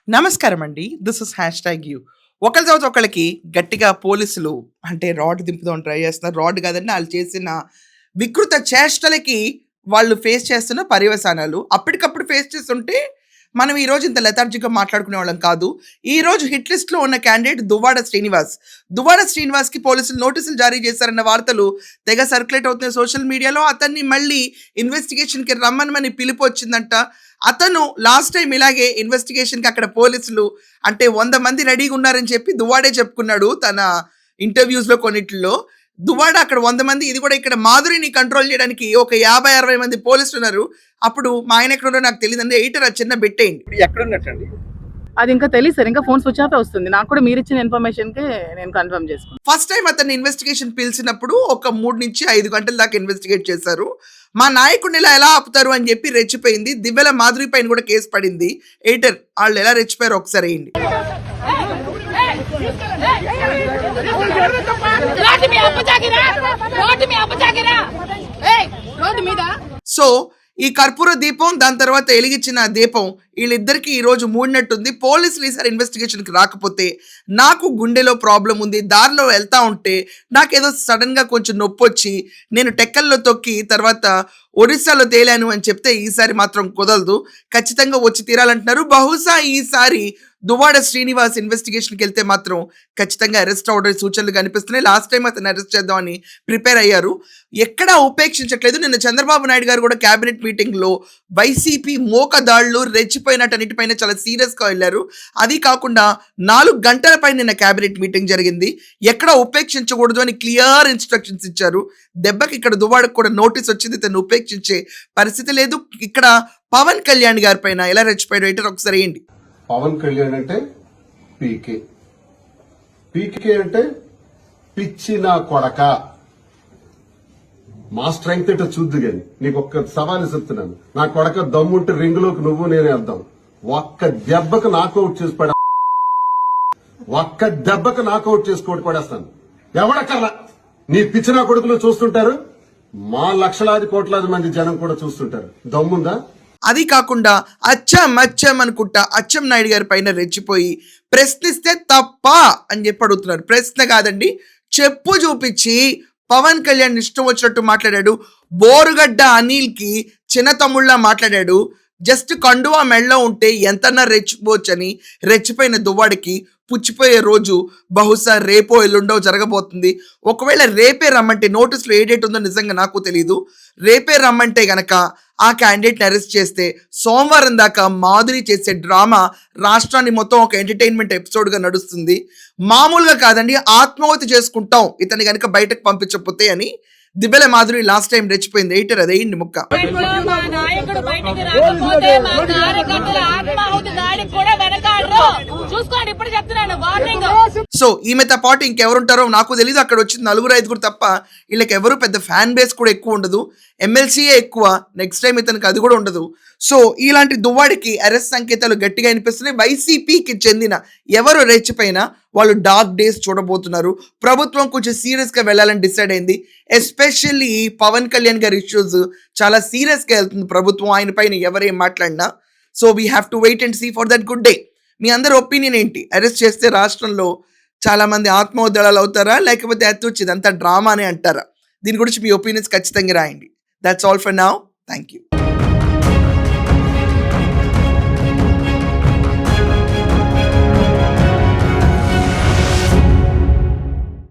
నమస్కారం అండి. This is hash tag you. ఒకళ్ళ తర్వాత ఒకళ్ళకి గట్టిగా పోలీసులు అంటే రాడ్ దింపుదామని ట్రై చేస్తున్నారు. రాడ్ కాదండి, ఆళ్ళు చేసిన వికృత చేష్టలకి వాళ్ళు ఫేస్ చేస్తున్న పర్యవసానాలు. అప్పటికప్పుడు ఫేస్ చేస్తుంటే మనం ఈరోజు ఇంత లెథార్జిక్‌గా మాట్లాడుకునేవాళ్ళం కాదు. ఈరోజు హిట్ లిస్ట్‌లో ఉన్న క్యాండిడేట్ దువ్వాడ శ్రీనివాస్. దువ్వాడ శ్రీనివాస్‌కి పోలీసులు నోటీసులు జారీ చేశారన్న వార్తలు తెగ సర్క్యులేట్ అవుతున్నాయి సోషల్ మీడియాలో. అతన్ని మళ్ళీ ఇన్వెస్టిగేషన్‌కి రమ్మనమని పిలుపొచ్చిందంట. అతను లాస్ట్ టైమ్ ఇలాగే ఇన్వెస్టిగేషన్‌కి అక్కడ పోలీసులు అంటే 100 మంది రెడీగా ఉన్నారని చెప్పి దువ్వాడే చెప్పుకున్నాడు తన ఇంటర్వ్యూస్‌లో కొన్నిటిల్లో. దువ్వాడ అక్కడ 100 మంది, ఇది కూడా ఇక్కడ మాధురిని కంట్రోల్ చేయడానికి ఒక 50, 60 మంది పోలీసులున్నారు. అప్పుడు మా ఆయన ఎక్కడున్నారో నాకు తెలీదండి. ఎడిటర్ అది చిన్న బెట్టేయండి. ఇప్పుడు ఎక్కడున్నట్టండి? అది ఇంకా తెలియదు సార్. ఇంకా ఫోన్ స్విచ్ ఆఫ్ వస్తుంది. నాకు కూడా మీరు ఇచ్చిన ఇన్ఫర్మేషన్‌కే నేను కన్ఫర్మ్ చేసుకున్నాను. ఫస్ట్ టైం అతన్ని ఇన్వెస్టిగేషన్ పిలిచినప్పుడు ఒక 3 నుంచి 5 గంటల దాకా ఇన్వెస్టిగేట్ చేశారు. మా నాయకుడిని ఇలా ఎలా ఆపుతారు అని చెప్పి రెచ్చిపోయింది. దివ్యల మాధురి పైన కూడా కేసు పడింది. ఎడిటర్ వాళ్ళు ఎలా రెచ్చిపోయారో ఒకసారి వేయండి. సో ఈ కర్పూర దీపం, దాని తర్వాత ఎలిగించిన దీపం, వీళ్ళిద్దరికి ఈ రోజు మూడినట్టుంది. పోలీసులు ఈసారి ఇన్వెస్టిగేషన్కి రాకపోతే నాకు గుండెలో ప్రాబ్లం ఉంది, దారిలో వెళ్తా ఉంటే నాకేదో సడన్గా కొంచెం నొప్పి వచ్చి నేను టెక్కల్లో తొక్కి తర్వాత ఒరిస్సాలో తేలాను అని చెప్తే ఈసారి మాత్రం కుదరదు, ఖచ్చితంగా వచ్చి తీరాలంటున్నారు. బహుశా ఈసారి దువ్వాడ శ్రీనివాస్ ఇన్వెస్టిగేషన్కి వెళ్తే మాత్రం ఖచ్చితంగా అరెస్ట్ అవడే సూచనలు కనిపిస్తున్నాయి. లాస్ట్ టైం అతను అరెస్ట్ చేద్దామని ప్రిపేర్ అయ్యారు, ఎక్కడా ఉపేక్షించట్లేదు. నిన్న చంద్రబాబు నాయుడు గారు కూడా క్యాబినెట్ మీటింగ్లో వైసీపీ మోకదాళ్లు రెచ్చిపోయినట్టన్నిటిపైన చాలా సీరియస్గా వెళ్ళారు. అది కాకుండా 4 గంటల పైన నిన్న క్యాబినెట్ మీటింగ్ జరిగింది. ఎక్కడ ఉపేక్షించకూడదు అని క్లియర్ ఇన్స్ట్రక్షన్స్ ఇచ్చారు. దెబ్బకి ఇక్కడ దువ్వాడకు కూడా నోటీస్ వచ్చింది, తను ఉపేక్షించే పరిస్థితి లేదు. ఇక్కడ పవన్ కళ్యాణ్ గారి పైన ఎలా రెచ్చిపోయారు ఎడిటర్ ఒకసారి ఏంటి. పవన్ కళ్యాణ్ అంటే పీకే, పీకే అంటే పిచ్చి నా కొడక. మా స్ట్రెంగ్త్ ఏంటో చూద్దు గాని నీకు ఒక్క సవాలు చెప్తున్నాను. నా కొడక దమ్ముంటే రింగులోకి నువ్వు నేనే వేద్దాం. ఒక్క దెబ్బకు నాకౌట్ చేసి పడ, ఒక్క దెబ్బకు నాకౌట్ చేసుకోటి పడేస్తాను. ఎవడక్కర్లా, నీ పిచ్చి నా కొడుకులు చూస్తుంటారు, మా లక్షలాది కోట్లాది మంది జనం కూడా చూస్తుంటారు. దమ్ముందా? అది కాకుండా అచ్చం అనుకుంటా అచ్చం నాయుడు గారి పైన రెచ్చిపోయి ప్రశ్నిస్తే తప్ప అని చెప్పి అడుగుతున్నారు. ప్రశ్న కాదండి, చెప్పు చూపించి పవన్ కళ్యాణ్ ఇష్టం వచ్చినట్టు మాట్లాడాడు. బోరుగడ్డ అనిల్కి చిన్న తమ్ముళ్ళ మాట్లాడాడు. జస్ట్ కండువా మెళ్ళలో ఉంటే ఎంతన్నా రెచ్చిపోవచ్చని రెచ్చిపోయిన దువ్వాడికి పుచ్చిపోయే రోజు బహుశా రేపో ఎల్లుండో జరగబోతుంది. ఒకవేళ రేపే రమ్మంటే, నోటీసులో ఏ డేట్ ఉందో నిజంగా నాకు తెలీదు, రేపే రమ్మంటే గనక ఆ క్యాండిడేట్ని అరెస్ట్ చేస్తే సోమవారం దాకా మాధురి చేసే డ్రామా రాష్ట్రాన్ని మొత్తం ఒక ఎంటర్టైన్మెంట్ ఎపిసోడ్గా నడుస్తుంది. మామూలుగా కాదండి, ఆత్మాహుతి చేసుకుంటాం ఇతన్ని కనుక బయటకు పంపించకపోతే అని దివ్యల మాధురి లాస్ట్ టైం రెచ్చిపోయింది. ఎయిటర్ అదేంటి ముక్క. సో ఈమెతో పాటు ఇంకెవరుంటారో నాకు తెలియదు. అక్కడ వచ్చింది 4-5 తప్ప వీళ్ళకి ఎవరు పెద్ద ఫ్యాన్ బేస్ కూడా ఎక్కువ ఉండదు. ఎమ్మెల్సీయే ఎక్కువ, నెక్స్ట్ టైం ఇతనికి అది కూడా ఉండదు. సో ఇలాంటి దువ్వాడికి అరెస్ట్ సంకేతాలు గట్టిగా అనిపిస్తున్నాయి. వైసీపీకి చెందిన ఎవరు రెచ్చిపోయినా వాళ్ళు డార్క్ డేస్ చూడబోతున్నారు. ప్రభుత్వం కొంచెం సీరియస్గా వెళ్ళాలని డిసైడ్ అయింది. ఎస్పెషల్లీ పవన్ కళ్యాణ్ గారి ఇష్యూస్ చాలా సీరియస్గా వెళ్తుంది ప్రభుత్వం, ఆయన పైన ఎవరేం మాట్లాడినా. So we have to wait and see for that good day. మీ అందరి ఒపీనియన్ ఏంటి? అరెస్ట్ చేస్తే రాష్ట్రంలో చాలా మంది ఆత్మహత్యలు అవుతారా, లేకపోతే అత్తుచ్చి ఇదంతా డ్రామా అని అంటారా? దీని గురించి మీ ఒపీనియన్స్ ఖచ్చితంగా రాయండి. That's all for now. Thank you.